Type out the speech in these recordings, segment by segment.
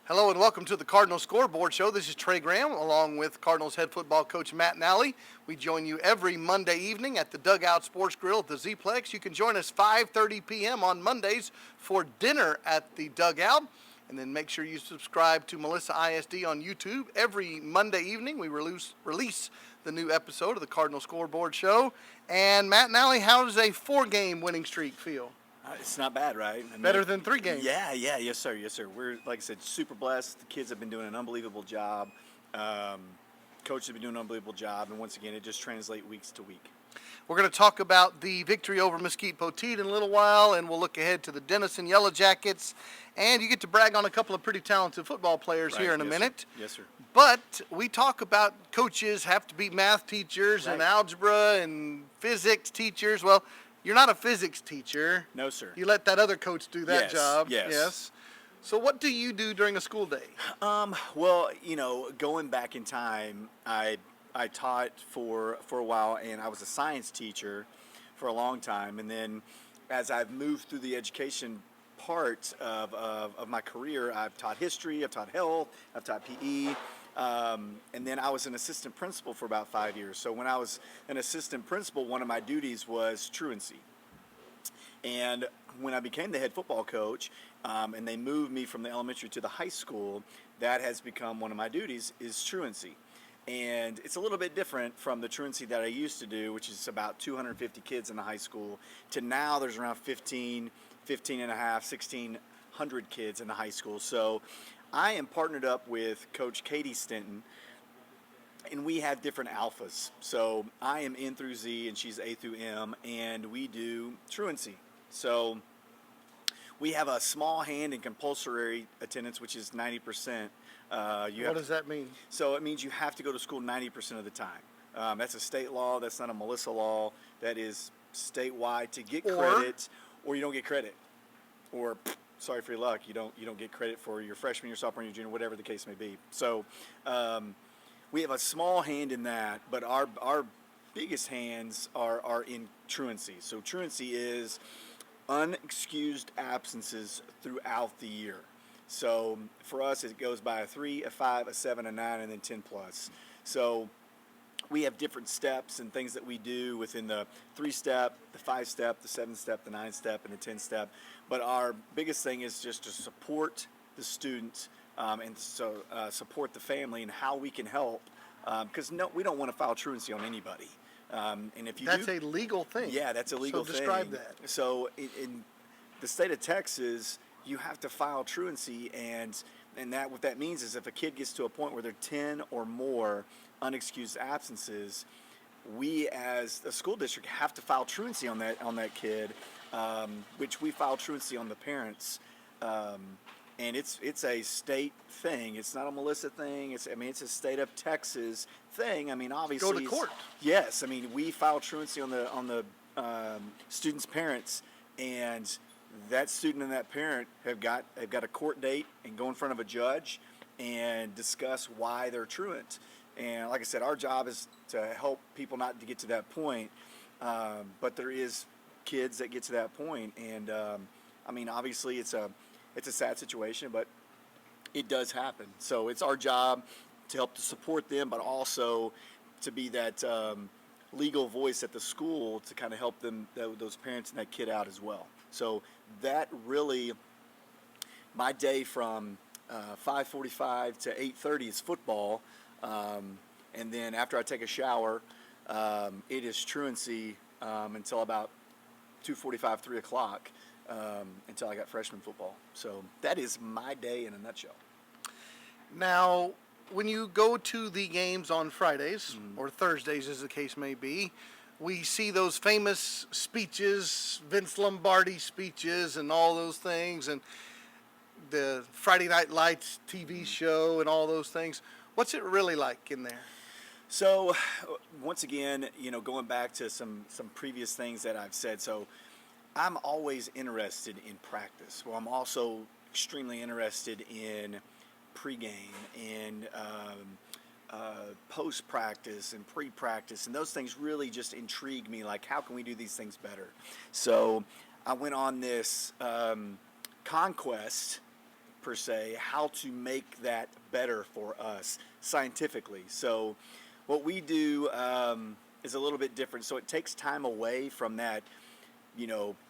Hello and welcome to the Cardinals Scoreboard Show. This is Trey Graham along with Cardinals head football coach Matt Nally. We join you every Monday evening at the Dugout Sports Grill at the Z-Plex. You can join us 5:30 p.m. on Mondays for dinner at the Dugout. And then make sure you subscribe to Melissa ISD on YouTube. Every Monday evening we release the new episode of the Cardinal Scoreboard Show. And Matt Nally, how does a 4-game winning streak feel? It's not bad, right? I mean, Better than 3 games. Yeah, yes, sir. We're, like I said, super blessed. The kids have been doing an unbelievable job. Coaches have been doing an unbelievable job. And once again, it just translates weeks to week. We're going to talk about the victory over Mesquite Poteet in a little while, and we'll look ahead to the Denison Yellow Jackets. And you get to brag on a couple of pretty talented football players here in a minute. Sir. Yes, sir. But we talk about coaches have to be math teachers and algebra and physics teachers. Well, you're not a physics teacher. No, sir. You let that other coach do that job. Yes. So what do you do during a school day? Well, going back in time, I taught for a while, and I was a science teacher for a long time. And then as I've moved through the education part of my career, I've taught history, I've taught health, I've taught PE. And then I was an assistant principal for about 5 years. So when I was an assistant principal, one of my duties was truancy. And when I became the head football coach, and they moved me from the elementary to the high school, that has become one of my duties, is truancy. And it's a little bit different from the truancy that I used to do, which is about 250 kids in the high school, to now there's around 15 and a half, 1,600 kids in the high school. So I am partnered up with Coach Katie Stinton, and we have different alphas. So I am N through Z, and she's A through M, and we do truancy. So we have a small hand and compulsory attendance, which is 90%. What does that mean? So it means you have to go to school 90% of the time. That's a state law. That's not a Melissa law. That is statewide to get credit, or you don't get credit. Or sorry for your luck, you don't get credit for your freshman, your sophomore, your junior, whatever the case may be. So we have a small hand in that, but our biggest hands are in truancy. So truancy is unexcused absences throughout the year. So for us, it goes by a 3, a 5, a 7, a 9, and then 10 plus. So we have different steps and things that we do within the 3-step, the 5-step, the 7-step, the 9-step, and the 10-step. But our biggest thing is just to support the student and so support the family and how we can help. Because we don't want to file truancy on anybody. And if you That's a legal thing. Yeah, that's a legal thing. So describe that. So in the state of Texas, you have to file truancy, and that what that means is if a kid gets to a point where there are 10 or more unexcused absences, we as a school district have to file truancy on that kid, which we file truancy on the parents. And it's a state thing. It's not a Melissa thing. It's a state of Texas thing. I mean, obviously, go to court. Yes, I mean, we file truancy on the student's parents, and that student and that parent have got a court date and go in front of a judge and discuss why they're truant. And like I said, our job is to help people not to get to that point. But there is kids that get to that point, and I mean, obviously, it's a sad situation, but it does happen. So it's our job to help to support them, but also to be that legal voice at the school to kind of help them, those parents and that kid out as well. So that really, my day from 5:45 to 8:30 is football, and then after I take a shower, it is truancy until about 2:45, 3 o'clock. Until I got freshman football. So that is my day in a nutshell. Now, when you go to the games on Fridays, or Thursdays as the case may be, we see those famous speeches, Vince Lombardi speeches and all those things, and the Friday Night Lights TV show and all those things. What's it really like in there? So once again, going back to some previous things that I've said, so I'm always interested in practice. Well, I'm also extremely interested in pregame and post-practice and pre-practice, and those things really just intrigue me, like how can we do these things better? So I went on this conquest per se, how to make that better for us scientifically. So what we do is a little bit different. So it takes time away from that,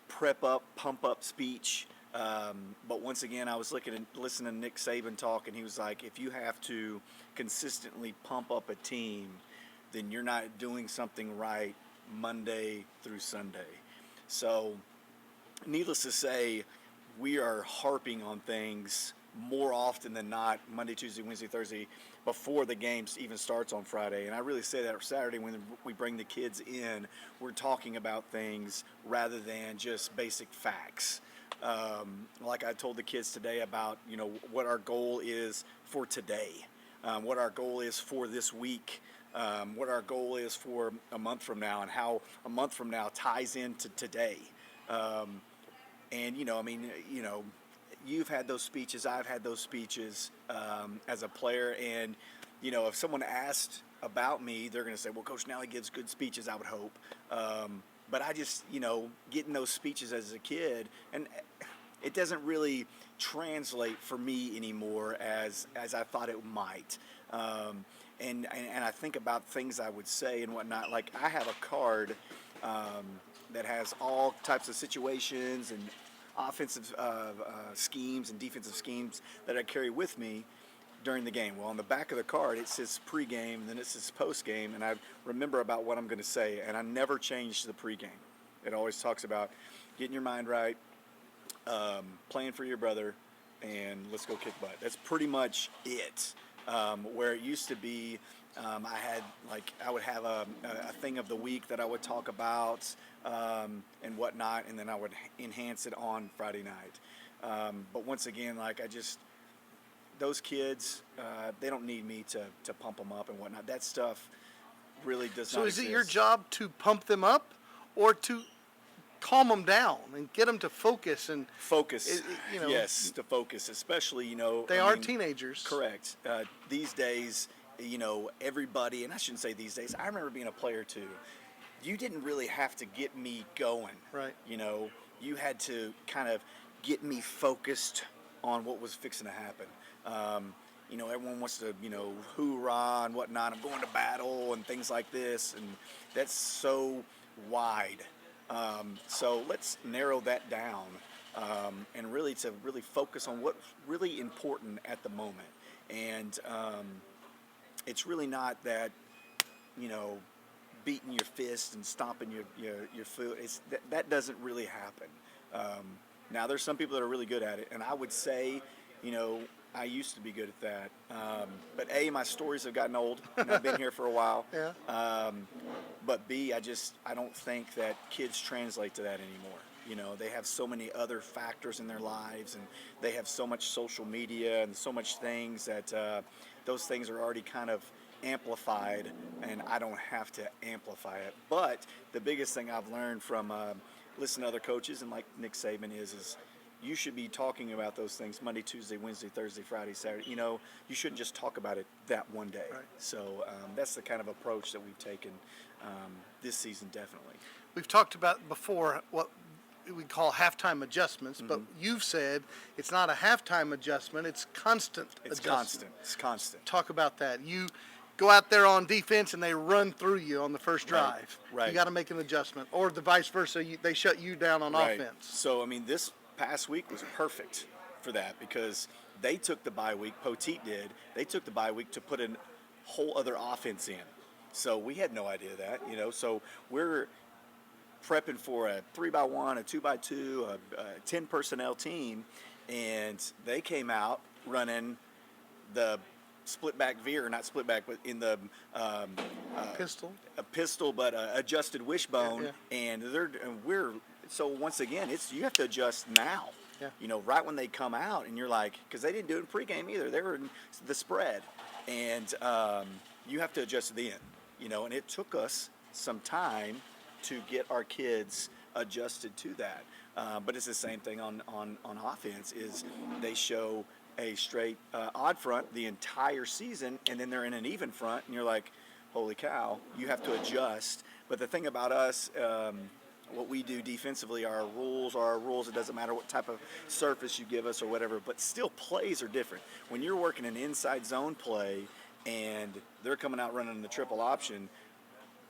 prep up, pump up speech. But once again, I was listening to Nick Saban talk, and he was like, if you have to consistently pump up a team, then you're not doing something right Monday through Sunday. So needless to say, we are harping on things more often than not, Monday, Tuesday, Wednesday, Thursday, before the game even starts on Friday. And I really say that Saturday when we bring the kids in, we're talking about things rather than just basic facts. Like I told the kids today about, what our goal is for today, what our goal is for this week, what our goal is for a month from now, and how a month from now ties into today. And, you've had those speeches, I've had those speeches as a player. And, if someone asked about me, they're going to say, well, Coach Nally gives good speeches, I would hope. But I just, getting those speeches as a kid, and it doesn't really translate for me anymore as I thought it might. And I think about things I would say and whatnot. Like I have a card that has all types of situations and offensive schemes and defensive schemes that I carry with me during the game. Well, on the back of the card, it says pregame, and then it says postgame, and I remember about what I'm going to say, and I never change the pregame. It always talks about getting your mind right, playing for your brother, and let's go kick butt. That's pretty much it. Where it used to be, I would have a thing of the week that I would talk about and whatnot, and then I would enhance it on Friday night. But once again, those kids, they don't need me to pump them up and whatnot. That stuff really does not exist. So is it your job to pump them up or to calm them down and get them to focus and focus? Yes, to focus, especially they are teenagers. Correct. These days, everybody, and I shouldn't say these days. I remember being a player too. You didn't really have to get me going. Right. You had to kind of get me focused on what was fixing to happen. Everyone wants to, hoorah and whatnot. I'm going to battle and things like this, and that's so wide. So let's narrow that down and really focus on what's really important at the moment. And it's really not that, beating your fist and stomping your foot. That doesn't really happen. Now, there's some people that are really good at it, and I would say, I used to be good at that. But A, my stories have gotten old, and I've been here for a while. Yeah. But B, I don't think that kids translate to that anymore. They have so many other factors in their lives, and they have so much social media and so much things that those things are already kind of amplified, and I don't have to amplify it. But the biggest thing I've learned from listening to other coaches and like Nick Saban is you should be talking about those things Monday, Tuesday, Wednesday, Thursday, Friday, Saturday. You shouldn't just talk about it that one day. Right. So that's the kind of approach that we've taken this season, definitely. We've talked about before what we call halftime adjustments, but Mm-hmm. you've said it's not a halftime adjustment, it's constant adjustment. It's constant. Talk about that. You go out there on defense and they run through you on the first drive. Right. You got to make an adjustment, or the vice versa. They shut you down on Right. offense. So, this past week was perfect for that because they took the bye week, Poteet did. They took the bye week to put a whole other offense in. So we had no idea that, So we're prepping for a 3x1, a 2x2, a 10 personnel team, and they came out running the split back veer, not split back, but in the Pistol. a pistol, but adjusted wishbone, Yeah. and we're so once again, you have to adjust now. Yeah. Right when they come out, and you're like, because they didn't do it in pregame either. They were in the spread, and you have to adjust then. And it took us some time to get our kids adjusted to that. But it's the same thing on offense. Is they show a straight odd front the entire season, and then they're in an even front, and you're like, holy cow, you have to adjust. But the thing about us, what we do defensively, our rules are our rules. It doesn't matter what type of surface you give us or whatever, but still plays are different. When you're working an inside zone play and they're coming out running the triple option,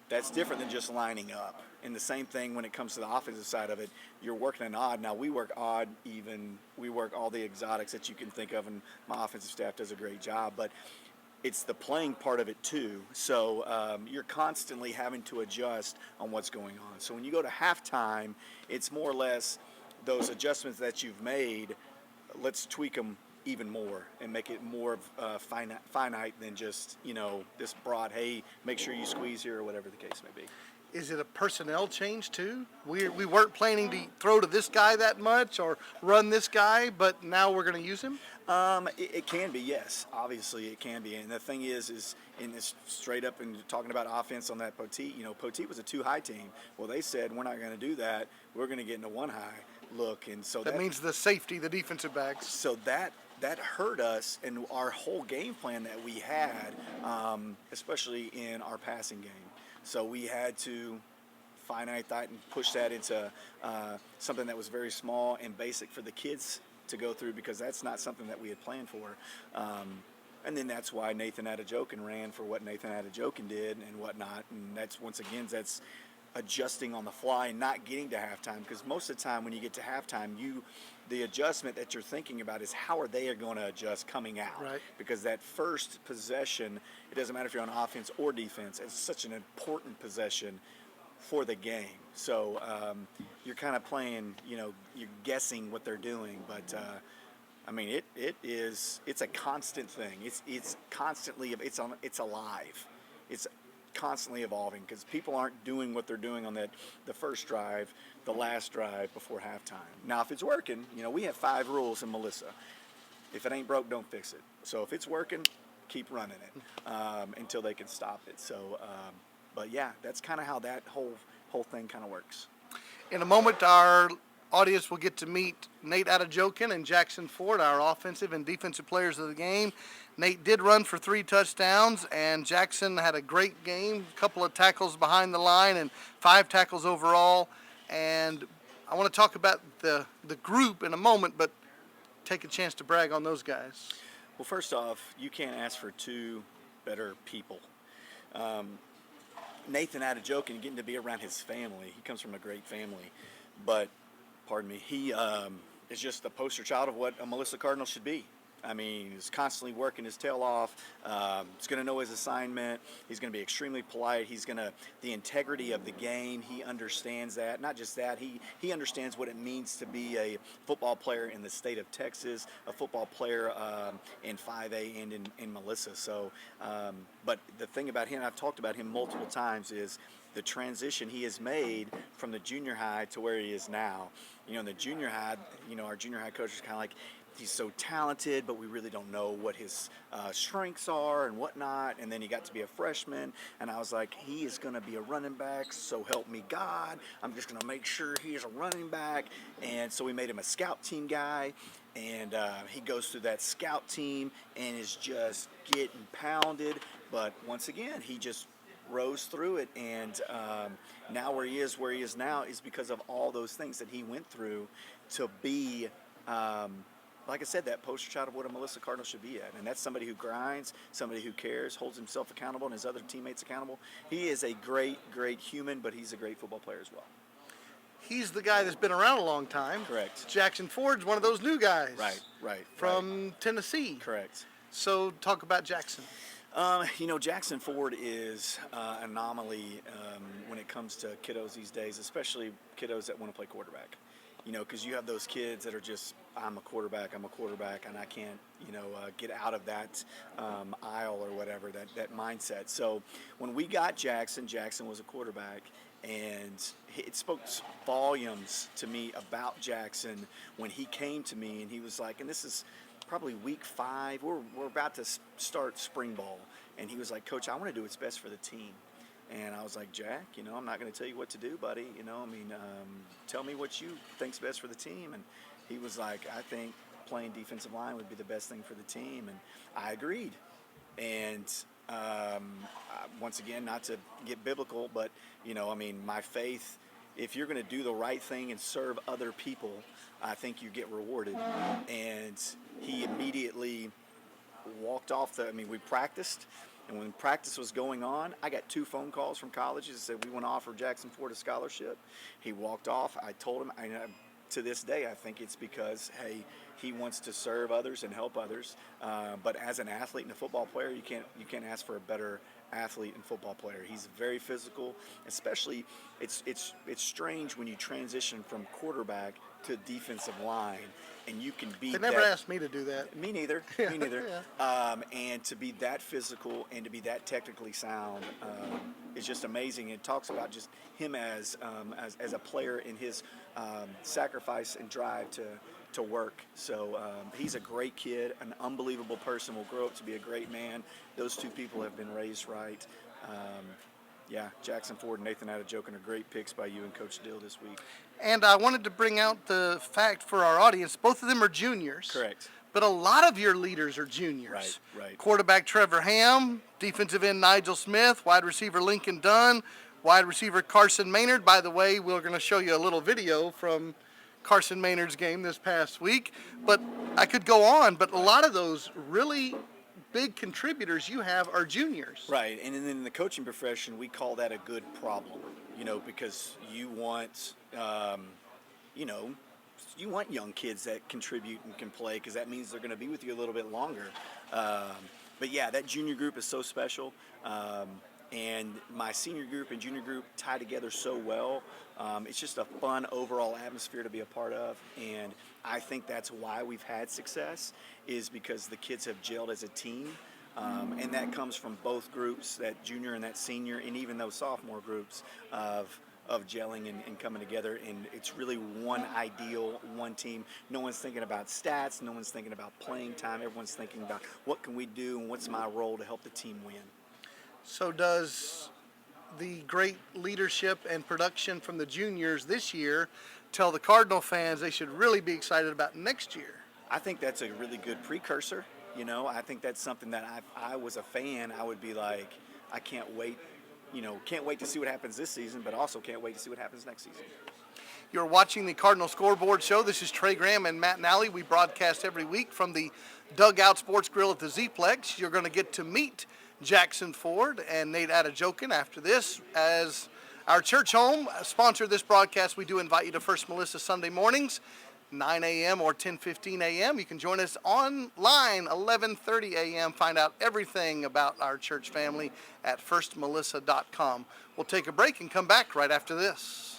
that's different than just lining up. And the same thing when it comes to the offensive side of it, you're working an odd. Now we work odd, even, we work all the exotics that you can think of, and my offensive staff does a great job, but it's the playing part of it too. So you're constantly having to adjust on what's going on. So when you go to halftime, it's more or less those adjustments that you've made, let's tweak them even more and make it more finite than just, this broad, hey, make sure you squeeze here or whatever the case may be. Is it a personnel change too? We weren't planning to throw to this guy that much or run this guy, but now we're going to use him? It can be, yes. Obviously, it can be. And the thing is in this straight up and talking about offense on that Poteet, Poteet was a 2-high team. Well, they said, we're not going to do that. We're going to get into 1-high look. And so that means the safety, the defensive backs. So that hurt us in our whole game plan that we had, especially in our passing game. So we had to finite that and push that into something that was very small and basic for the kids to go through, because that's not something that we had planned for. And then that's why Nathan Adejokin ran for what Nathan Adejokin did and whatnot. And that's, once again, that's adjusting on the fly and not getting to halftime, because most of the time when you get to halftime, the adjustment that you're thinking about is how are they going to adjust coming out. Right. Because that first possession, it doesn't matter if you're on offense or defense, it's such an important possession for the game. So you're kind of playing, you're guessing what they're doing, but I mean, it's a constant thing. It's constantly, it's alive. It's constantly evolving, because people aren't doing what they're doing on the first drive, the last drive before halftime. Now, if it's working, we have 5 rules in Melissa. If it ain't broke, don't fix it. So if it's working, keep running it until they can stop it. So, but yeah, that's kind of how that whole thing kind of works. In a moment, our audience will get to meet Nate Adejokin and Jackson Ford, our offensive and defensive players of the game. Nate did run for 3 touchdowns, and Jackson had a great game, a couple of tackles behind the line and 5 tackles overall. And I want to talk about the group in a moment, but take a chance to brag on those guys. Well, first off, you can't ask for 2 better people. Nathan Adejokin, getting to be around his family, he comes from a great family, but pardon me, he is just the poster child of what a Melissa Cardinal should be. I mean, he's constantly working his tail off. He's going to know his assignment. He's going to be extremely polite. The integrity of the game, he understands that. Not just that, he understands what it means to be a football player in the state of Texas, a football player in 5A and in Melissa. So, but the thing about him, I've talked about him multiple times, is the transition he has made from the junior high to where he is now. In the junior high, our junior high coach is kind of like, he's so talented, but we really don't know what his strengths are and whatnot. And then he got to be a freshman, and I was like, he is going to be a running back, so help me God. I'm just going to make sure he is a running back. And so we made him a scout team guy, and he goes through that scout team and is just getting pounded. But once again, he just rose through it, and now where he is now is because of all those things that he went through to be like I said, that poster child of what a Melissa Cardinal should be at. And that's somebody who grinds, somebody who cares, holds himself accountable and his other teammates accountable. He is a great, great human, but he's a great football player as well. He's the guy that's been around a long time. Correct. Jackson Ford's one of those new guys. Right. From Tennessee. Correct. So talk about Jackson. Jackson Ford is an anomaly when it comes to kiddos these days, especially kiddos that want to play quarterback. Because you have those kids that are just, I'm a quarterback, and I can't, get out of that aisle or whatever, that mindset. So when we got Jackson was a quarterback, and it spoke volumes to me about Jackson when he came to me, and he was like, and this is probably week 5, we're about to start spring ball, and he was like, Coach, I want to do what's best for the team. And I was like, Jack, I'm not going to tell you what to do, buddy. Tell me what you think's best for the team. And he was like, I think playing defensive line would be the best thing for the team. And I agreed. And once again, not to get biblical, but, my faith if you're going to do the right thing and serve other people, I think you get rewarded. And he immediately walked off we practiced, and when practice was going on, I got 2 phone calls from colleges that said, we want to offer Jackson Ford a scholarship. He walked off. I told him, to this day, I think it's because, hey, he wants to serve others and help others. But as an athlete and a football player, you can't ask for a better athlete and football player. He's very physical, especially it's strange when you transition from quarterback to defensive line, and you can be. They never asked me to do that. Me neither. Me neither. Yeah. And to be that physical and to be that technically sound is just amazing. It talks about just him as a player in his sacrifice and drive to work. So he's a great kid, an unbelievable person, will grow up to be a great man. Those 2 people have been raised right. Jackson Ford and Nathan Adejokin are great picks by you and Coach Dill this week. And I wanted to bring out the fact for our audience, both of them are juniors. Correct. But a lot of your leaders are juniors. Right. Quarterback Trevor Ham, defensive end Nigel Smith, wide receiver Lincoln Dunn, wide receiver Carson Maynard. By the way, we're going to show you a little video from Carson Maynard's game this past week. But I could go on, but a lot of those really big contributors you have are juniors. Right, and then in the coaching profession, we call that a good problem, because you want, you want young kids that contribute and can play, because that means they're going to be with you a little bit longer. But yeah, that junior group is so special. And my senior group and junior group tie together so well. It's just a fun overall atmosphere to be a part of, and I think that's why we've had success, is because the kids have gelled as a team, and that comes from both groups, that junior and that senior, and even those sophomore groups of gelling and coming together, and it's really one ideal, one team. No one's thinking about stats, no one's thinking about playing time, everyone's thinking about what can we do and what's my role to help the team win. So does the great leadership and production from the juniors this year tell the Cardinal fans they should really be excited about next year? I think that's a really good precursor. I think that's something that if I was a fan, I would be like, I can't wait. Can't wait to see what happens this season, but also can't wait to see what happens next season. You're watching the Cardinal Scoreboard Show. This is Trey Graham and Matt Nally. We broadcast every week from the Dugout Sports Grill at the Z-Plex. You're going to get to meet Jackson Ford and Nate Adejokin after this. As our church home sponsored this broadcast, we do invite you to First Melissa Sunday mornings, 9 a.m. or 10:15 a.m. You can join us online, 11:30 a.m. Find out everything about our church family at firstmelissa.com. We'll take a break and come back right after this.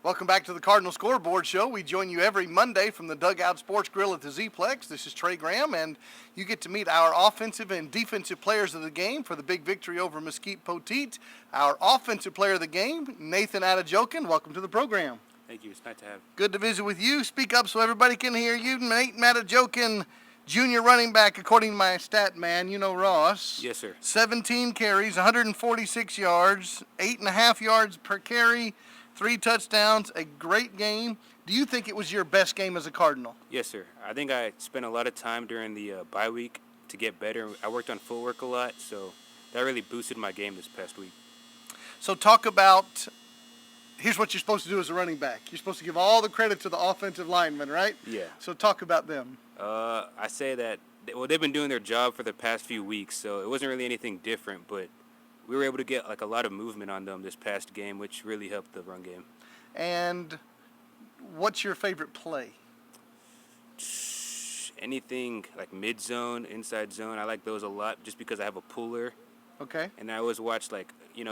Welcome back to the Cardinal Scoreboard Show. We join you every Monday from the Dugout Sports Grill at the Z-Plex. This is Trey Graham, and you get to meet our offensive and defensive players of the game for the big victory over Mesquite Poteet. Our offensive player of the game, Nathan Adejokin. Welcome to the program. Thank you. It's nice to have. Good to visit with you. Speak up so everybody can hear you. Nate Adejokin, junior running back, according to my stat man, Ross. Yes, sir. 17 carries, 146 yards, 8.5 yards per carry, 3 touchdowns, a great game. Do you think it was your best game as a Cardinal? Yes, sir. I think I spent a lot of time during the bye week to get better. I worked on footwork a lot, so that really boosted my game this past week. So talk about, here's what you're supposed to do as a running back. You're supposed to give all the credit to the offensive linemen, right? Yeah. So talk about them. I say that, they've been doing their job for the past few weeks, so it wasn't really anything different, but we were able to get a lot of movement on them this past game, which really helped the run game. And what's your favorite play? Anything like mid-zone, inside zone, I like those a lot just because I have a puller. Okay. And I always watch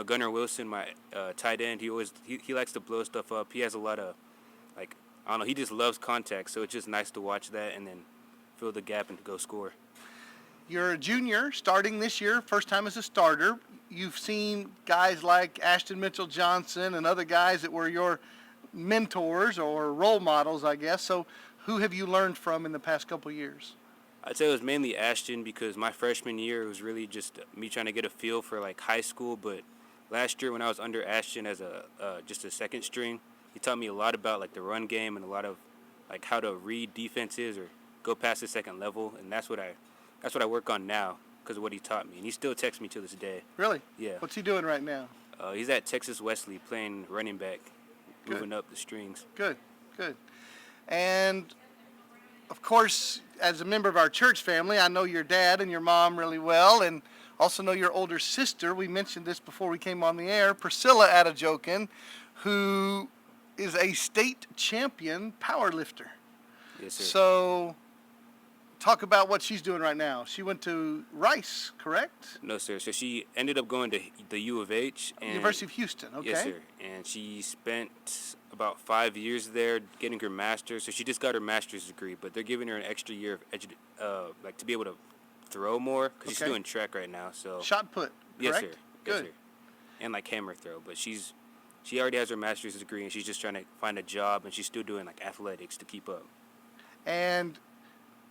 Gunnar Wilson, my tight end. He likes to blow stuff up. He has a lot of I don't know, he just loves contact, so it's just nice to watch that and then fill the gap and go score. You're a junior starting this year, first time as a starter. You've seen guys like Ashton Mitchell-Johnson and other guys that were your mentors or role models, I guess. So who have you learned from in the past couple years? I'd say it was mainly Ashton because my freshman year it was really just me trying to get a feel for high school. But last year when I was under Ashton as just a second string, he taught me a lot about the run game and a lot of how to read defenses or go past the second level, and that's what I work on now because of what he taught me. And he still texts me to this day. Really? Yeah. What's he doing right now? He's at Texas Wesley playing running back, Good. moving up the strings. Good, good. And of course, as a member of our church family, I know your dad and your mom really well, and also know your older sister. We mentioned this before we came on the air, Priscilla Adejokin, who is a state champion power lifter. Yes, sir. So, talk about what she's doing right now. She went to Rice, correct? No, sir. So she ended up going to the U of H. And University of Houston, okay. Yes, sir. And she spent about 5 years there getting her master's. So she just got her master's degree, but they're giving her an extra year of like to be able to throw more because she's Okay. doing track right now. So Shot put, yes, correct? sir. Yes, Good. sir. And like hammer throw, but she already has her master's degree and she's just trying to find a job, and she's still doing like athletics to keep up. And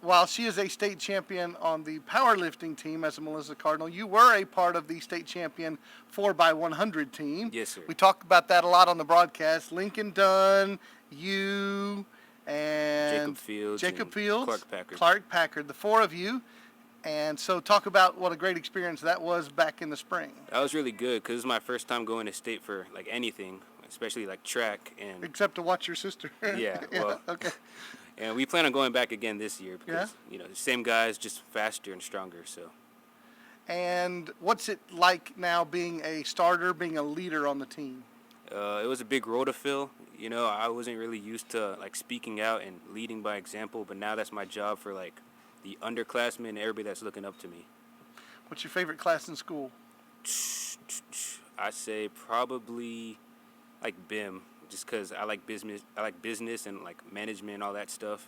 while she is a state champion on the powerlifting team as a Melissa Cardinal, you were a part of the state champion 4x100 team. Yes, sir. We talk about that a lot on the broadcast. Lincoln Dunn, you, and Jacob Fields and Clark Packard, the four of you. And so talk about what a great experience that was back in the spring. That was really good because it was my first time going to state for like anything, especially like track. And Except to watch your sister. Yeah, well. Okay. and we plan on going back again this year because the same guys, just faster and stronger. So And what's it like now being a starter, being a leader on the team? it was a big role to fill. I wasn't really used to like speaking out and leading by example, but now that's my job for like the underclassmen and everybody that's looking up to me. What's your favorite class in school? I'd say probably like BIM, just because I like business and like management and all that stuff.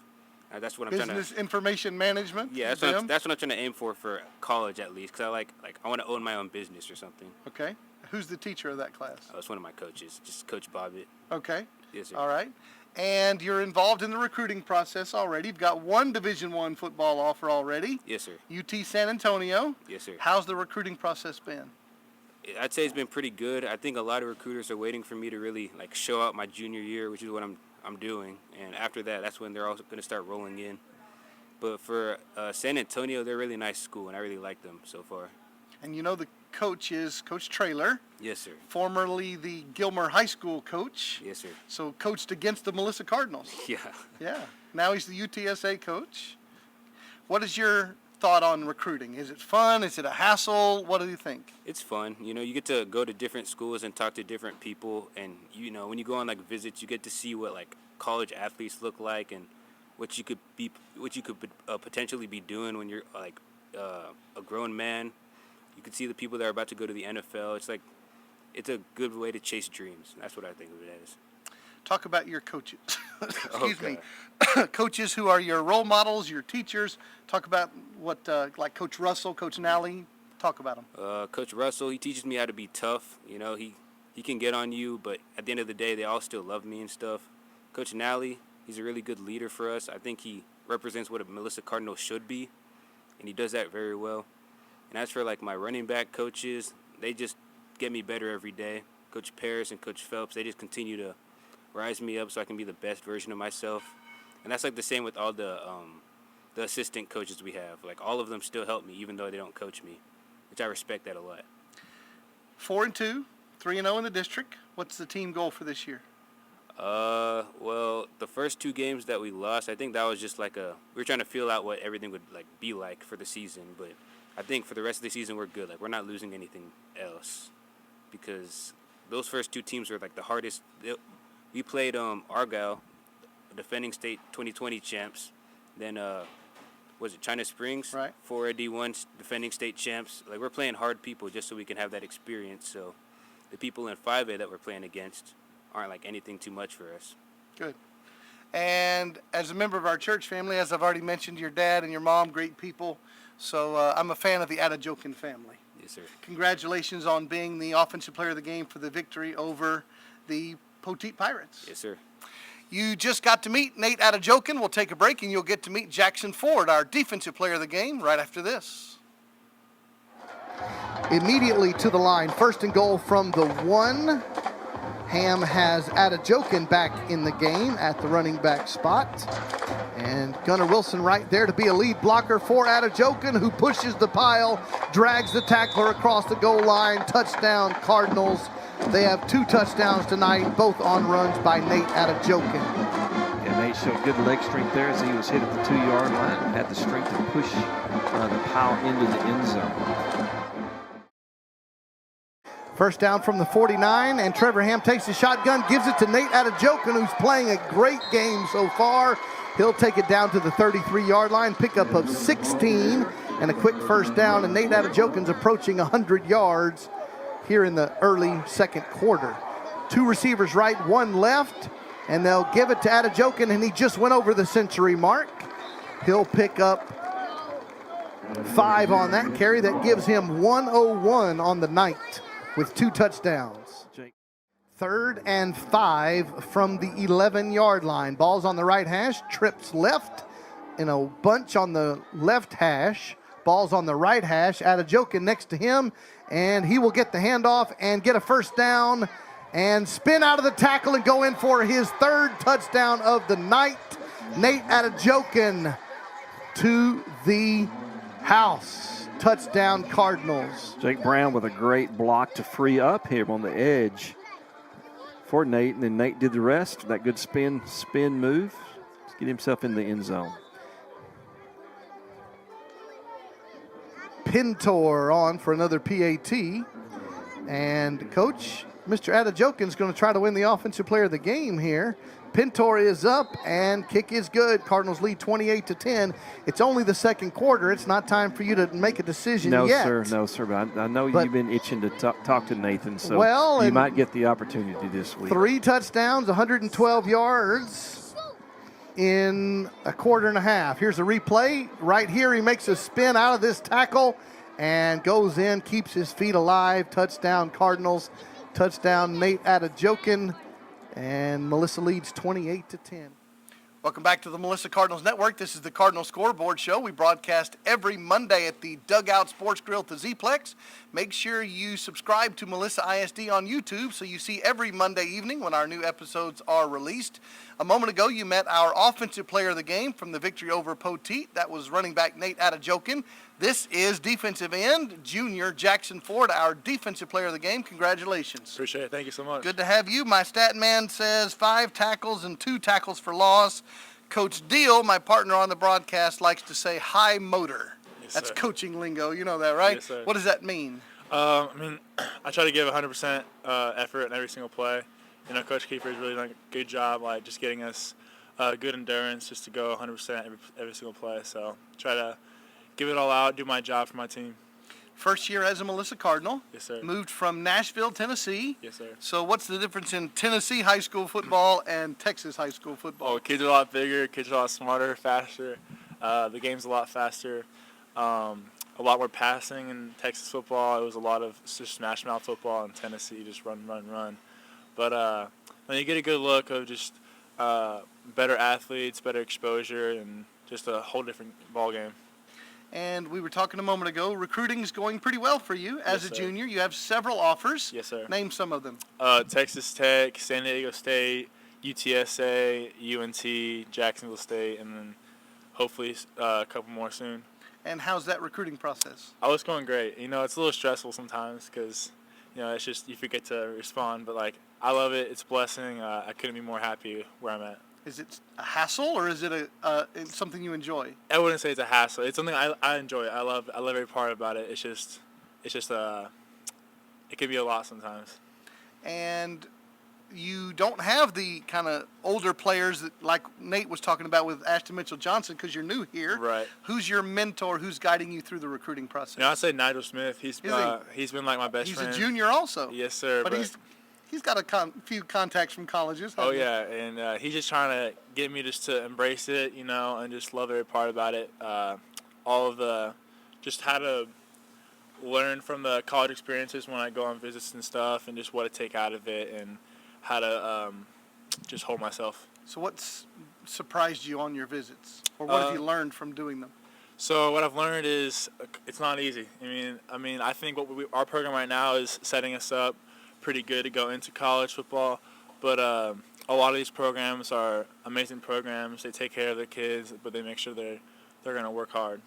That's what I'm trying to. Business information management? Yeah, BIM? that's what I'm trying to aim for college at least, because I want to own my own business or something. Okay. Who's the teacher of that class? It's one of my coaches, just Coach Bobbitt. Okay. Yes, sir. All right. And you're involved in the recruiting process already. You've got one Division I football offer already. Yes, sir. UT San Antonio. Yes, sir. How's the recruiting process been? I'd say it's been pretty good. I think a lot of recruiters are waiting for me to really like show out my junior year, which is what I'm doing. And after that, that's when they're all going to start rolling in. But for San Antonio, they're a really nice school, and I really like them so far. And you know the coach is Coach Traylor, Yes, sir. formerly the Gilmer High School coach. Yes, sir. So coached against the Melissa Cardinals. Yeah. Yeah. Now he's the UTSA coach. What is your thought on recruiting? Is it fun? Is it a hassle? What do you think? It's fun. You get to go to different schools and talk to different people, and when you go on like visits, you get to see what like college athletes look like and what you could potentially be doing when you're like a grown man. You can see the people that are about to go to the NFL. It's a good way to chase dreams. That's what I think of it as. Talk about your coaches. Excuse Okay. me. Coaches who are your role models, your teachers. Talk about what, like Coach Russell, Coach Nally. Talk about them. Coach Russell, he teaches me how to be tough. He can get on you, but at the end of the day, they all still love me and stuff. Coach Nally, he's a really good leader for us. I think he represents what a Melissa Cardinal should be, and he does that very well. And as for like my running back coaches, they just get me better every day. Coach Paris and Coach Phelps, they just continue to rise me up so I can be the best version of myself. And that's like the same with all the assistant coaches we have. Like all of them still help me even though they don't coach me, which I respect that a lot. 4-2, 3-0 in the district. What's the team goal for this year? Well, the first two games that we lost, I think that was just like we were trying to feel out what everything would like be like for the season. But I think for the rest of the season we're good. Like we're not losing anything else because those first two teams were like the hardest. We played Argyle, defending state 2020 champs. Then was it China Springs? Right. 4D1 defending state champs. Like we're playing hard people just so we can have that experience. So the people in 5A that we're playing against aren't like anything too much for us. Good. And as a member of our church family, as I've already mentioned, your dad and your mom, great people. So I'm a fan of the Adejokin family. Yes, sir. Congratulations on being the offensive player of the game for the victory over the Poteet Pirates. Yes, sir. You just got to meet Nate Adejokin. We'll take a break and you'll get to meet Jackson Ford, our defensive player of the game, right after this. Immediately to the line, first and goal from the 1. Ham has Adejokin back in the game at the running back spot. And Gunnar Wilson right there to be a lead blocker for Adejokin, who pushes the pile, drags the tackler across the goal line. Touchdown, Cardinals. They have 2 touchdowns tonight, both on runs by Nate Adejokin. Yeah, Nate showed good leg strength there as he was hit at the 2-yard line and had the strength to push the pile into the end zone. First down from the 49, and Trevor Ham takes the shotgun, gives it to Nate Adejokin, who's playing a great game so far. He'll take it down to the 33-yard line, pickup of 16, and a quick first down, and Nate Adejokin's approaching 100 yards here in the early second quarter. 2 receivers right, 1 left, and they'll give it to Adejokin, and he just went over the century mark. He'll pick up 5 on that carry. That gives him 101 on the night with 2 touchdowns. 3rd and 5 from the 11-yard line. Ball's on the right hash, trips left in a bunch on the left hash. Ball's on the right hash. Adejokin next to him, and he will get the handoff and get a first down and spin out of the tackle and go in for his 3rd touchdown of the night. Nate Adejokin to the house. Touchdown, Cardinals. Jake Brown with a great block to free up here on the edge for Nate, and then Nate did the rest. That good spin move to get himself in the end zone. Pintor on for another PAT. And Coach, Mr. Adejokin's going to try to win the Offensive Player of the Game here. Pintor is up, and kick is good. Cardinals lead 28-10. It's only the second quarter. It's not time for you to make a decision yet. No, sir. But I know you've been itching to talk to Nathan, so you might get the opportunity this week. 3 touchdowns, 112 yards in a quarter and a half. Here's a replay. Right here, he makes a spin out of this tackle and goes in, keeps his feet alive. Touchdown, Cardinals. Touchdown, Nate Adejokin. And Melissa leads 28-10. Welcome back to the Melissa Cardinals Network. This is the Cardinal Scoreboard Show. We broadcast every Monday at the Dugout Sports Grill at the Z-Plex. Make sure you subscribe to Melissa ISD on YouTube so you see every Monday evening when our new episodes are released. A moment ago, you met our Offensive Player of the Game from the victory over Poteet. That was running back Nate Adejokin. This is defensive end, junior Jackson Ford, our Defensive Player of the Game. Congratulations. Appreciate it. Thank you so much. Good to have you. My stat man says 5 tackles and 2 tackles for loss. Coach Deal, my partner on the broadcast, likes to say high motor. Yes, That's sir. coaching lingo. You know that, right? Yes, sir. What does that mean? I I try to give 100% effort in every single play. You know, Coach Kiefer has really done a good job, like just getting us good endurance just to go 100% every single play. So try to give it all out, do my job for my team. First year as a Melissa Cardinal. Yes, sir. Moved from Nashville, Tennessee. Yes, sir. So what's the difference in Tennessee high school football and Texas high school football? Oh, kids are a lot bigger, kids are a lot smarter, faster. The game's a lot faster. A lot more passing in Texas football. It was a lot of just smash mouth football. In Tennessee, just run. But when you get a good look of just better athletes, better exposure, and just a whole different ball game. And we were talking a moment ago, recruiting is going pretty well for you as Yes, a sir. junior. You have several offers. Yes, sir. Name some of them. Texas Tech, San Diego State, UTSA, UNT, Jacksonville State, and then hopefully a couple more soon. And how's that recruiting process? Oh, it's going great. You know, it's a little stressful sometimes because, you know, it's just you forget to respond. But, like, I love it. It's a blessing. I couldn't be more happy where I'm at. Is it a hassle or is it it's something you enjoy? I wouldn't say it's a hassle. It's something I enjoy. I love every part about it. It's just it can be a lot sometimes. And you don't have the kind of older players that, like Nate was talking about with Ashton Mitchell-Johnson, because you're new here. Right. Who's your mentor? Who's guiding you through the recruiting process? You know, I'd say Nigel Smith. He's Is he's been like my best He's friend. a junior also. Yes, sir. But he's got a few contacts from colleges. Oh, hasn't he? yeah, and he's just trying to get me just to embrace it, you know, and just love every part about it. All of the, just how to learn from the college experiences when I go on visits and stuff, and just what to take out of it, and how to just hold myself. So what's surprised you on your visits? Or what have you learned from doing them? So what I've learned is it's not easy. I mean, I think our program right now is setting us up pretty good to go into college football. But a lot of these programs are amazing programs. They take care of their kids, but they make sure they're going to work hard.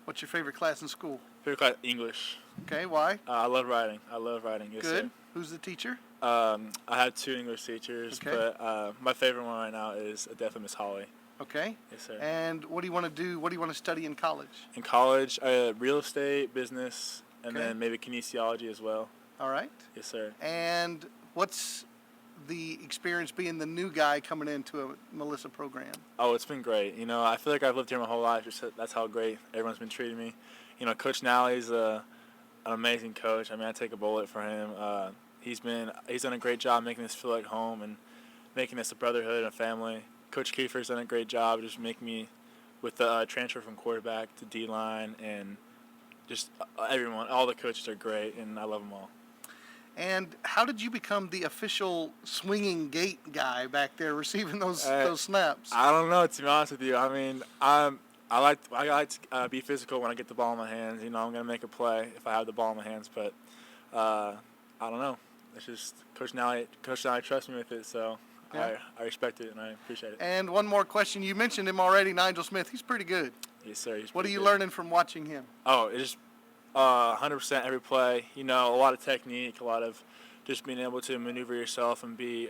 What's your favorite class in school? Favorite class, English. Okay, why? I love writing. Yes, Good. sir. Who's the teacher? I have 2 English teachers, Okay. but my favorite one right now is definitely Miss Holly. Okay. Yes, sir. And what do you want to do? What do you want to study in college? In college, real estate, business, and Okay. then maybe kinesiology as well. All right. Yes, sir. And what's the experience being the new guy coming into a Melissa program? Oh, it's been great. You know, I feel like I've lived here my whole life. That's how great everyone's been treating me. You know, Coach Nally's an amazing coach. I mean, I take a bullet for him. He's done a great job making us feel like home and making us a brotherhood and a family. Coach Kiefer's done a great job just making me with the transfer from quarterback to D-line, and just everyone. All the coaches are great, and I love them all. And how did you become the official swinging gate guy back there receiving those snaps? I don't know, to be honest with you. I mean, I like to be physical when I get the ball in my hands. You know, I'm gonna make a play if I have the ball in my hands. But I don't know. It's just Coach Nally trusts me with it, so Yeah. I respect it and I appreciate it. And one more question. You mentioned him already, Nigel Smith. He's pretty good. Yes, sir. What are you learning from watching him? Oh, it's just 100% every play. You know, a lot of technique, a lot of just being able to maneuver yourself and be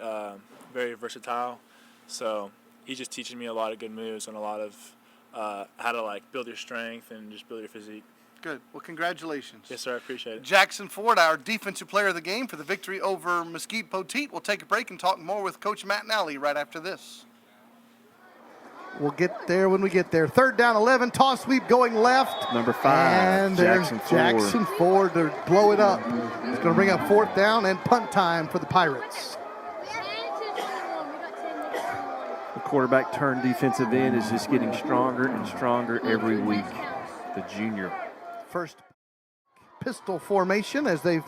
very versatile. So he's just teaching me a lot of good moves and a lot of how to build your strength and just build your physique. Good. Well, congratulations. Yes, sir. I appreciate it. Jackson Ford, our defensive player of the game for the victory over Mesquite Poteet. We'll take a break and talk more with Coach Matt Nally right after this. We'll get there when we get there. 3rd down, 11, toss sweep going left. Number 5, And there's Jackson Ford. Jackson Ford to blow it up. It's going to bring up 4th down and punt time for the Pirates. The quarterback turned defensive end is just getting stronger and stronger every week. The junior. First pistol formation as they've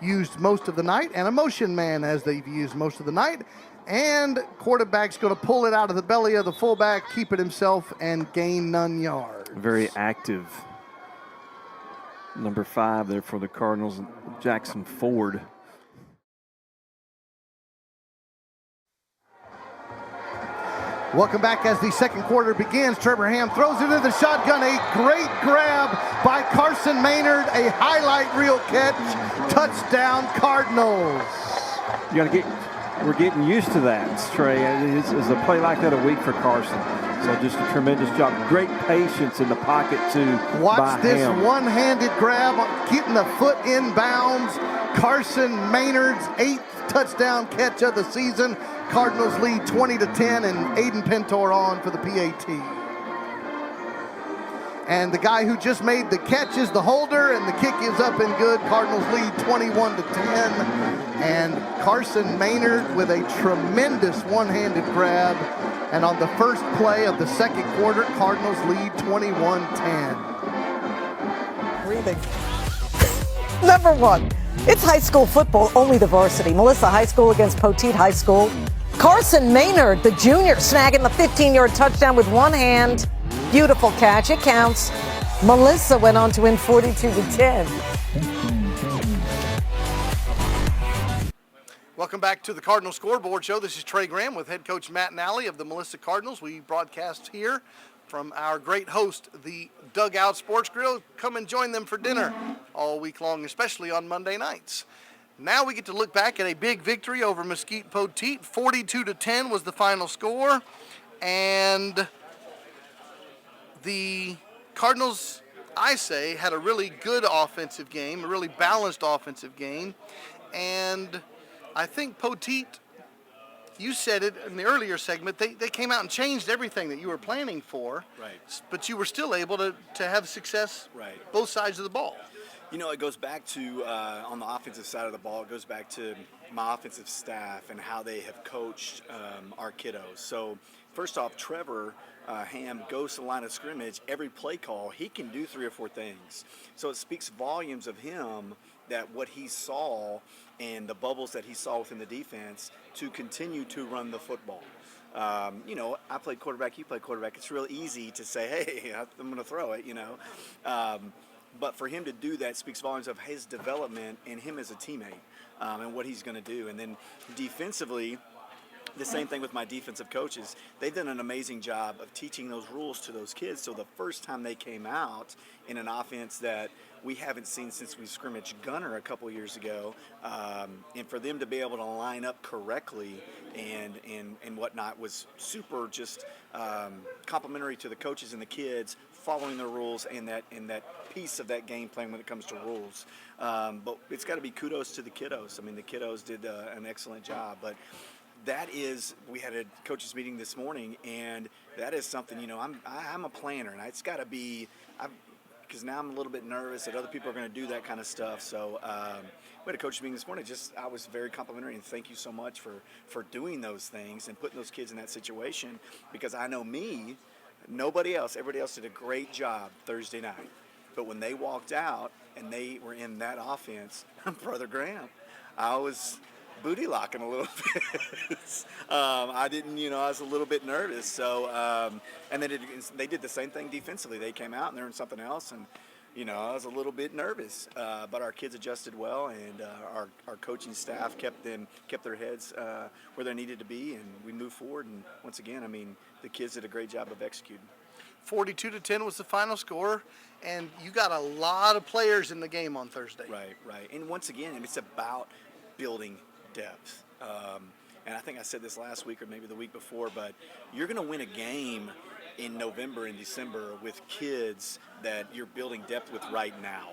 used most of the night, and a motion man as they've used most of the night. And quarterback's going to pull it out of the belly of the fullback, keep it himself, and gain none yards. Very active. Number 5 there for the Cardinals, Jackson Ford. Welcome back as the second quarter begins. Trevor Ham throws it into the shotgun. A great grab by Carson Maynard. A highlight reel catch. Touchdown, Cardinals. We're getting used to that, Trey. It's a play like that a week for Carson. So just a tremendous job. Great patience in the pocket, too. Watch this Ham. one-handed grab, getting the foot in bounds. Carson Maynard's 8th touchdown catch of the season. Cardinals lead 20-10, and Aiden Pintor on for the PAT. And the guy who just made the catch is the holder, and the kick is up and good. Cardinals lead 21-10. And Carson Maynard with a tremendous one-handed grab. And on the first play of the second quarter, Cardinals lead 21-10. Breathing. Number 1, it's high school football, only the varsity. Melissa High School against Poteet High School. Carson Maynard, the junior, snagging the 15-yard touchdown with one hand. Beautiful catch, it counts. Melissa went on to win 42-10. Welcome back to the Cardinal Scoreboard Show. This is Trey Graham with head coach Matt Nally of the Melissa Cardinals. We broadcast here from our great host, the Dugout Sports Grill. Come and join them for dinner all week long, especially on Monday nights. Now we get to look back at a big victory over Mesquite Poteet. 42-10 was the final score. And the Cardinals, I say, had a really good offensive game, a really balanced offensive game. And I think Poteet, you said it in the earlier segment, they came out and changed everything that you were planning for. Right. But you were still able to have success Right. both sides of the ball. You know, it goes back to, on the offensive side of the ball, it goes back to my offensive staff and how they have coached our kiddos. So, first off, Trevor Ham goes to the line of scrimmage. Every play call, he can do 3 or 4 things. So it speaks volumes of him that what he saw and the bubbles that he saw within the defense to continue to run the football. You know, I played quarterback, you play quarterback. It's real easy to say, hey, I'm going to throw it, you know. But for him to do that speaks volumes of his development and him as a teammate, and what he's going to do. And then defensively, the same thing with my defensive coaches. They've done an amazing job of teaching those rules to those kids. So the first time they came out in an offense that we haven't seen since we scrimmaged Gunner a couple years ago, and for them to be able to line up correctly and whatnot was super just complimentary to the coaches and the kids following the rules and that piece of that game plan when it comes to rules. But it's got to be kudos to the kiddos. I mean, the kiddos did an excellent job. But we had a coaches meeting this morning, and that is something, I'm a planner, and it's got to be, because now I'm a little bit nervous that other people are going to do that kind of stuff. So we had a coaches meeting this morning. I was very complimentary, and thank you so much for doing those things and putting those kids in that situation, because I know nobody else, everybody else did a great job Thursday night. But when they walked out and they were in that offense, Brother Graham, I was booty locking a little bit. I was a little bit nervous. So, and they did the same thing defensively. They came out and they're in something else, and I was a little bit nervous. But our kids adjusted well, and our coaching staff kept their heads where they needed to be, and we moved forward. And once again, the kids did a great job of executing. 42-10 was the final score, and you got a lot of players in the game on Thursday. Right. And once again, it's about building depth. And I think I said this last week or maybe the week before, but you're going to win a game in November and December with kids that you're building depth with right now.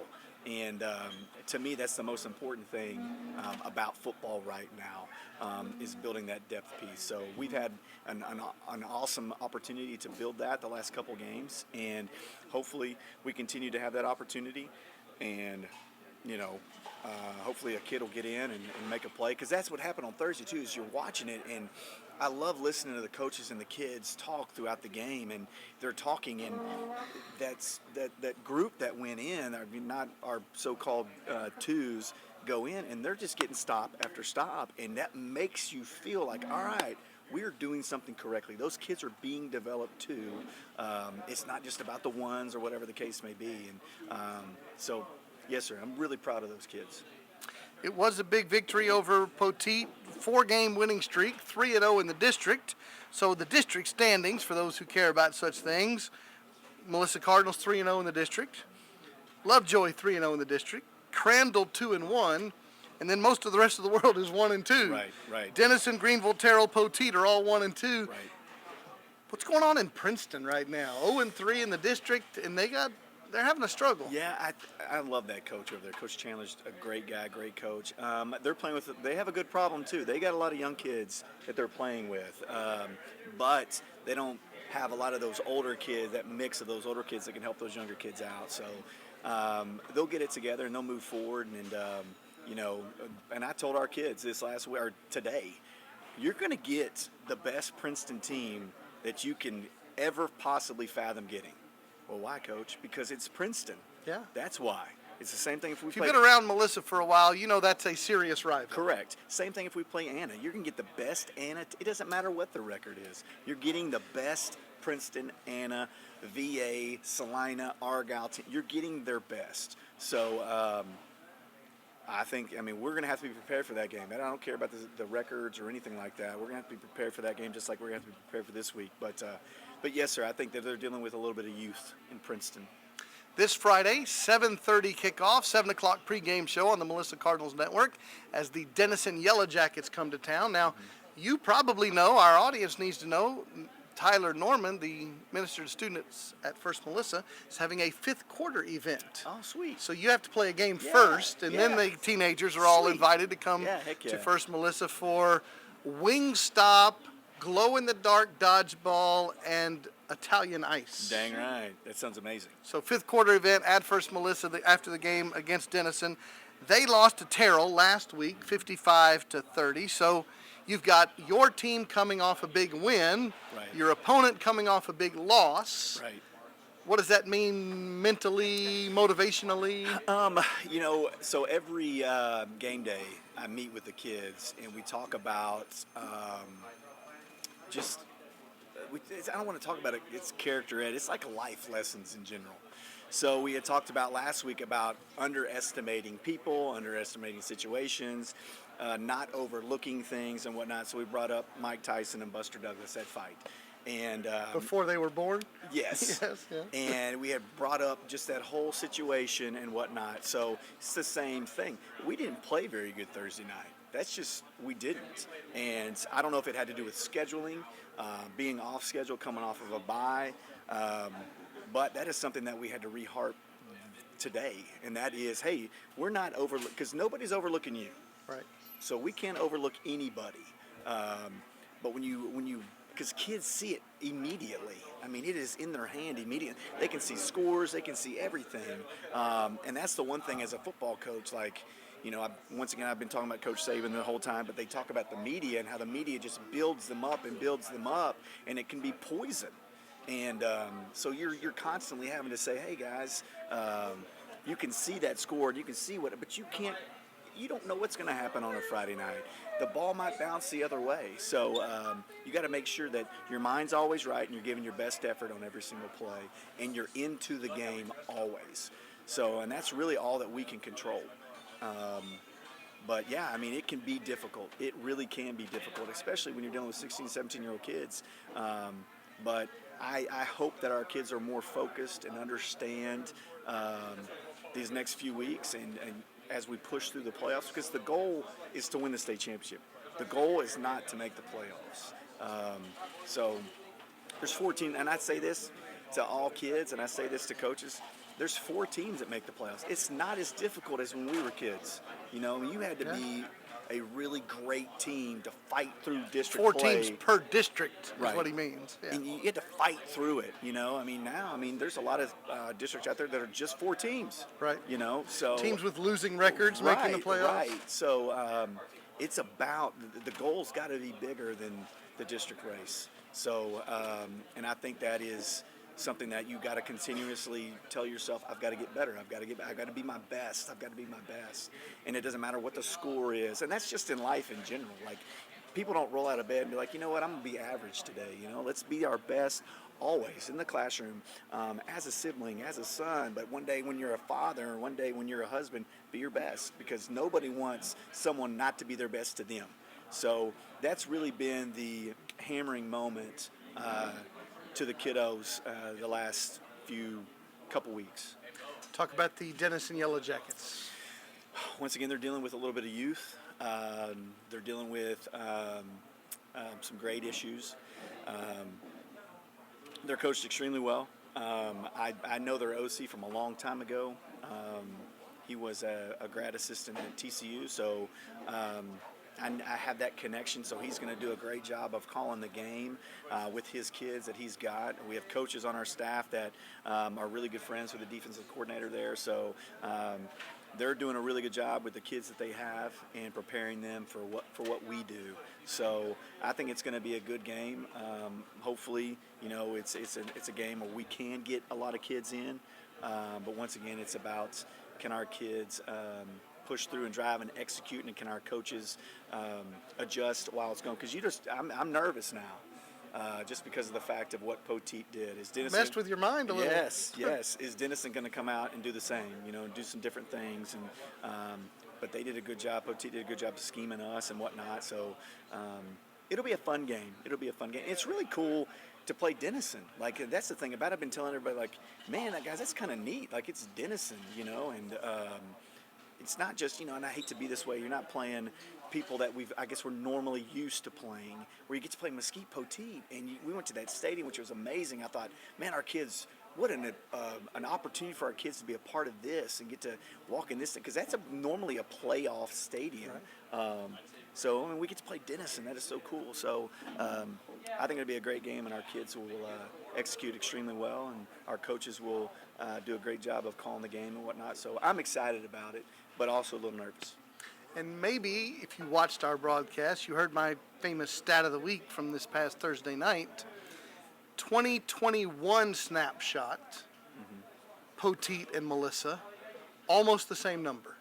And to me, that's the most important thing about football right now, is building that depth piece. So we've had an awesome opportunity to build that the last couple games, and hopefully we continue to have that opportunity. And hopefully a kid will get in and make a play, because that's what happened on Thursday too. Is you're watching it, and I love listening to the coaches and the kids talk throughout the game, and they're talking, and that group that went in, not our so-called twos, go in, and they're just getting stop after stop, and that makes you feel like, all right, we're doing something correctly. Those kids are being developed too. It's not just about the ones or whatever the case may be, and so. Yes, sir. I'm really proud of those kids. It was a big victory over Poteet, 4-game winning streak, 3-0 in the district. So the district standings, for those who care about such things, Melissa Cardinals 3-0 in the district, Lovejoy 3-0 in the district, Crandall 2-1, and then most of the rest of the world is 1-2. Right. Denison, Greenville, Terrell, Poteet are all 1-2. Right. What's going on in Princeton right now? 0-3 in the district, and they're having a struggle. Yeah, I love that coach over there. Coach Chandler's a great guy, great coach. They're playing with. They have a good problem too. They got a lot of young kids that they're playing with, but they don't have a lot of those older kids. That mix of those older kids that can help those younger kids out. So they'll get it together and they'll move forward. And and I told our kids this last week or today, you're going to get the best Princeton team that you can ever possibly fathom getting. Well, why, Coach? Because it's Princeton. Yeah. That's why. It's the same thing if we If play. you've been around Melissa for a while, that's a serious rival. Correct. Same thing if we play Anna. You're going to get the best Anna. It doesn't matter what the record is. You're getting the best Princeton, Anna, VA, Salina, Argyle team. You're getting their best. So I think, we're going to have to be prepared for that game. I don't care about the records or anything like that. We're going to have to be prepared for that game just like we're going to have to be prepared for this week. But yes, sir, I think that they're dealing with a little bit of youth in Princeton. This Friday, 7:30 kickoff, 7 o'clock pregame show on the Melissa Cardinals Network as the Denison Yellow Jackets come to town. Now, you probably know, our audience needs to know, Tyler Norman, the minister to students at First Melissa, is having a fifth quarter event. Oh, sweet. So you have to play a game first, and then the teenagers are all Sweet. invited to come to First Melissa for Wingstop, glow-in-the-dark dodgeball, and Italian ice. Dang right. That sounds amazing. So fifth quarter event at First Melissa after the game against Denison. They lost to Terrell last week, 55-30. So you've got your team coming off a big win, Right. your opponent coming off a big loss. Right. What does that mean mentally, motivationally? So every game day, I meet with the kids and we talk about just I don't want to talk about it. It's character ed. It's like life lessons in general. So we had talked about last week about underestimating people, underestimating situations, not overlooking things and whatnot. So we brought up Mike Tyson and Buster Douglas, that fight. And Before they were born? yes. Yes, yeah. And we had brought up just that whole situation and whatnot. So it's the same thing. We didn't play very good Thursday night. That's just, we didn't. And I don't know if it had to do with scheduling, being off schedule, coming off of a bye. But that is something that we had to reharp today. And that is, hey, we're not because nobody's overlooking you. Right. So we can't overlook anybody. But when you, because kids see it immediately. I mean, it is in their hand immediately. They can see scores, they can see everything. And that's the one thing as a football coach, like, you know, once again, I've been talking about Coach Saban the whole time, but they talk about the media and how the media just builds them up, and it can be poison. And so you're constantly having to say, hey, guys, you can see that score, and you can see but you don't know what's going to happen on a Friday night. The ball might bounce the other way. So you got to make sure that your mind's always right and you're giving your best effort on every single play, and you're into the game always. So, and that's really all that we can control. But yeah, I mean, it can be difficult. It really can be difficult, especially when you're dealing with 16, 17-year-old kids. But I hope that our kids are more focused and understand these next few weeks and as we push through the playoffs, because the goal is to win the state championship. The goal is not to make the playoffs. So there's 14, and I say this to all kids, and I say this to coaches, there's 4 teams that make the playoffs. It's not as difficult as when we were kids. You know, you had to be a really great team to fight through district 4 play. teams per district is Right. what he means. Yeah. And you get to fight through it, you know. I mean, now, there's a lot of districts out there that are just 4 teams. Right. You know, so. Teams with losing records making the playoffs. Right. So it's about, the goal's got to be bigger than the district race. So, and I think that is something that you got to continuously tell yourself, I've got to get better. I've got to be my best. I've got to be my best. And it doesn't matter what the score is. And that's just in life in general. Like, people don't roll out of bed and be like, you know what, I'm going to be average today. You know, let's be our best always in the classroom, as a sibling, as a son. But one day when you're a father, or one day when you're a husband, be your best, because nobody wants someone not to be their best to them. So that's really been the hammering moment to the kiddos the last couple weeks. Talk about the Denison Yellow Jackets. Once again, they're dealing with a little bit of youth. They're dealing with some great issues. They're coached extremely well. I know their OC from a long time ago. He was a grad assistant at TCU, so I have that connection, so he's going to do a great job of calling the game with his kids that he's got. We have coaches on our staff that are really good friends with the defensive coordinator there, so they're doing a really good job with the kids that they have and preparing them for what we do. So I think it's going to be a good game. Hopefully, you know, it's a game where we can get a lot of kids in, but once again, it's about, can our kids push through and drive and execute, and can our coaches adjust while it's going? Because I'm nervous now, just because of the fact of what Poteet did. Is Denison Messed with your mind a little. Yes. Is Denison going to come out and do the same? You know, do some different things, and but they did a good job. Poteet did a good job of scheming us and whatnot. So it'll be a fun game. It's really cool to play Denison. Like, that's the thing about it. I've been telling everybody, like, man, guys, that's kind of neat. Like, it's Denison, you know, and it's not just, you know, and I hate to be this way, you're not playing people that we're normally used to playing, where you get to play Mesquite Poteet, and we went to that stadium, which was amazing. I thought, man, our kids, what an opportunity for our kids to be a part of this and get to walk in this thing, because that's normally a playoff stadium. Right. So, I mean, we get to play Denison. That is so cool. So I think it'll be a great game, and our kids will execute extremely well, and our coaches will do a great job of calling the game and whatnot. So I'm excited about it, but also a little nervous. And maybe if you watched our broadcast, you heard my famous stat of the week from this past Thursday night. 2021 snapshot, Poteet and Melissa, almost the same number.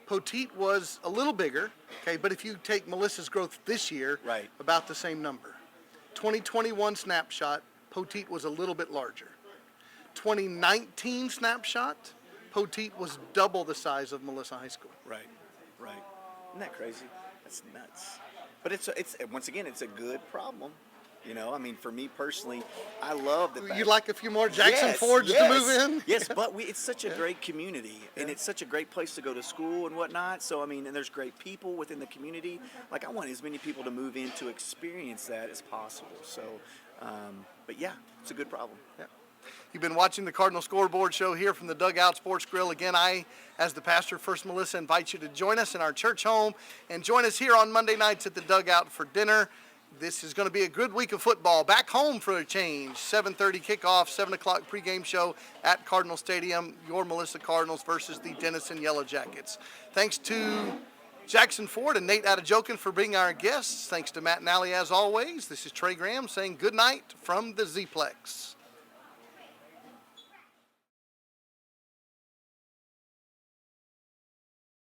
Poteet was a little bigger, okay, but if you take Melissa's growth this year, Right. about the same number. 2021 snapshot, Poteet was a little bit larger. 2019 snapshot, Poteet was double the size of Melissa High School. Right. Isn't that crazy? That's nuts. But it's once again, it's a good problem. You know, I mean, for me personally, I love the fact. You'd like a few more Jackson Yes, Fords yes, to move in? Yes, but it's such a great community, and it's such a great place to go to school and whatnot. So, I mean, and there's great people within the community. Like, I want as many people to move in to experience that as possible. So, but yeah, it's a good problem. Yeah. You've been watching the Cardinal Scoreboard Show here from the Dugout Sports Grill. Again, I, as the pastor, First Melissa, invite you to join us in our church home and join us here on Monday nights at the Dugout for dinner. This is going to be a good week of football. Back home for a change. 7:30 kickoff, 7 o'clock pregame show at Cardinal Stadium. Your Melissa Cardinals versus the Denison Yellow Jackets. Thanks to Jackson Ford and Nate Adejokin for being our guests. Thanks to Matt Nally as always. This is Trey Graham saying good night from the Z-Plex.